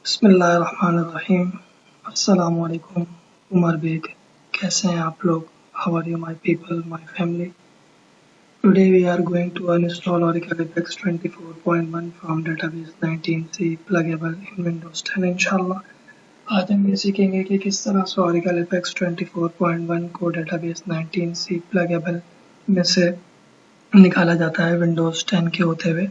बिस्मिल्लाहिर्रहमानिर्रहीम। अस्सलामु अलैकुम। उमर बेग, कैसे हैं आप लोग? How are you my people, my family? Today we are going to uninstall Oracle Apex 24.1 from database 19c pluggable in Windows 10 इंशाल्लाह। आज हम ये सीखेंगे कि किस तरह से Oracle Apex 24.1 को database 19c pluggable में से निकाला जाता है Windows 10 के होते हुए।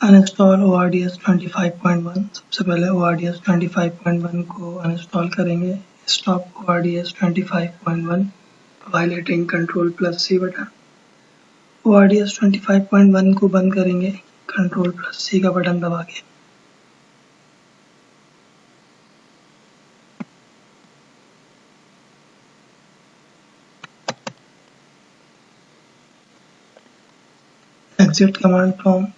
Uninstall ORDS 25.1। सबसे पहले ORDS 25.1 को अनइंस्टॉल करेंगे। Stop ORDS 25.1 while hitting Ctrl+C button. ORDS 25.1 को बंद करेंगे Ctrl+C का बटन दबा के। एग्जिट कमांड प्रॉम्प्ट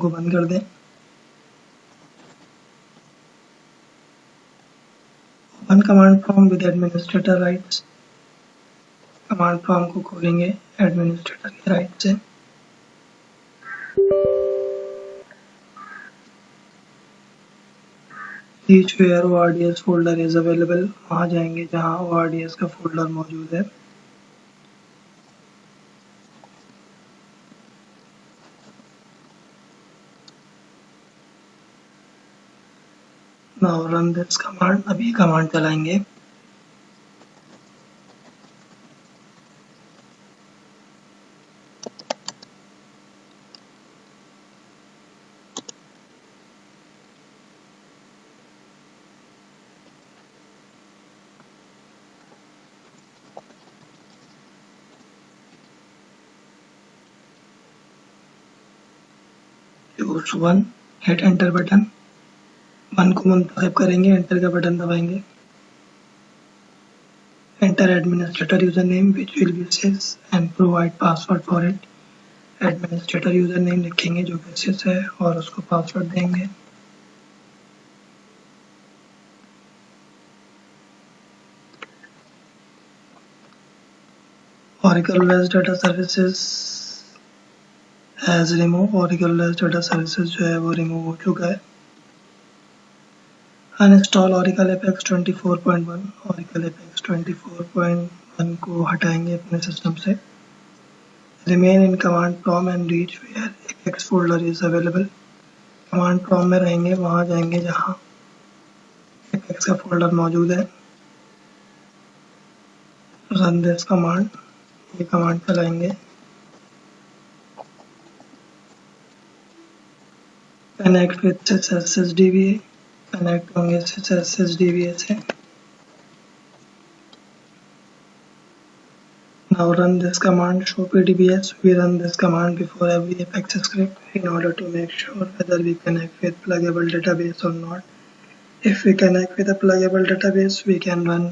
को बंद कर दें। Open command prompt with administrator rights. Command prompt को खोलेंगे एडमिनिस्ट्रेटर के राइट से। Reach where ORDS folder is available. वहां जाएंगे जहां ORDS का फोल्डर मौजूद है। Now run this command। अभी कमांड चलाएंगे। Choose 1, hit enter button. 1 को मुंतखब करेंगे, एंटर का बटन दबाएंगे। Enter administrator username which will be sys and provide password for it। Administrator user name लिखेंगे जो कि sys है और उसको पासवर्ड देंगे। Oracle REST Data Services as remove। Oracle REST Data Services जो है वो रिमूव हो चुका है। Uninstall Oracle Apex 24.1। Oracle Apex 24.1 को हटाएंगे अपने सिस्टम से। Remain in command prompt and reach where Apex folder is available। Command prompt में रहेंगे, वहां जाएंगे जहां Apex का फोल्डर मौजूद है। रन दिस कमांड, ये कमांड चलाएंगे। Connect with sysdva। कनेक्ट होंगे sysdva से। Now run this command show PDBS। We run this command before every Apex script in order to make sure whether we connect with pluggable database or not। If we connect with a pluggable database, we can run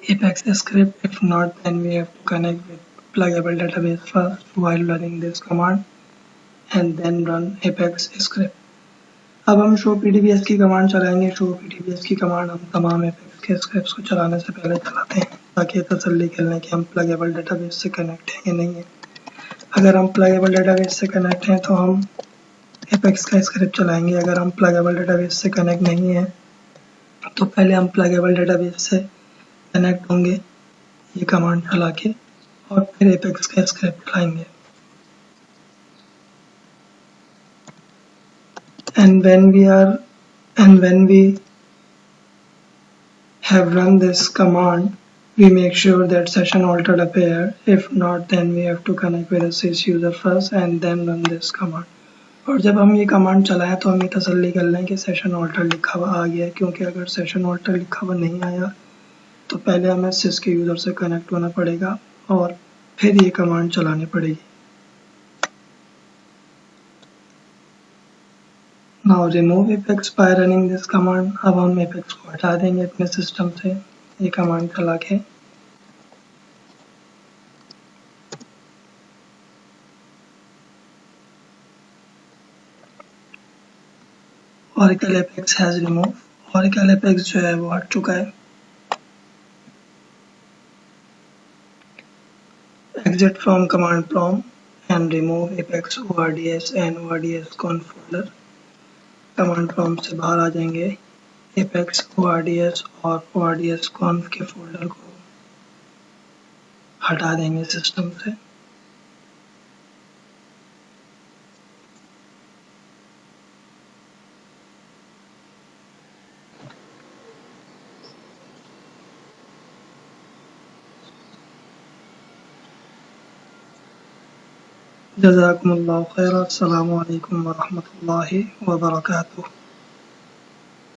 Apex script. If not, then we have to connect with pluggable database first while running this command and then run Apex script। अब हम show PDBS की command चलाएंगे। show PDBS की command हम तमाम Apex के scripts को चलाने से पहले चलाते हैं ताकि तसल्ली कर लें कि हम प्लगेबल डेटाबेस से कनेक्ट हैं या नहीं है। अगर हम प्लगेबल डेटाबेस से कनेक्ट हैं तो हम Apex का स्क्रिप्ट चलाएंगे। अगर हम प्लगेबल डेटाबेस से कनेक्ट नहीं है तो पहले हम प्लगेबल डेटाबेस से कनेक्ट होंगे ये कमांड चला के और फिर Apex का स्क्रिप्ट चलाएंगे। And when we have run this command, we make sure that session altered appear। If not, then we have to connect with a sys user first and then run this command। और जब हम ये command चलाएं तो हम ये तसल्ली कर लें कि सेशन ऑल्टर लिखा हुआ आ गया है, क्योंकि अगर सेशन ऑल्टर लिखा हुआ नहीं आया तो पहले हमें sys के यूजर से कनेक्ट होना पड़ेगा और फिर ये कमांड चलानी पड़ेगी। Now remove Apex by running this command। अब हम Apex को हटा देंगे अपने सिस्टम से ये कमांड चला के। Oracle Apex has removed। Oracle Apex जो है वो हट चुका है। Exit from command prompt and remove apex ords and ordsconf folder. Command prompt से बाहर आ जाएंगे, apex ords और ordsconf के फोल्डर को हटा देंगे सिस्टम से। जज़ाकुमुल्लाहु खैर। अस्सलामु अलैकुम व रहमतुल्लाहि व बरकातुहू।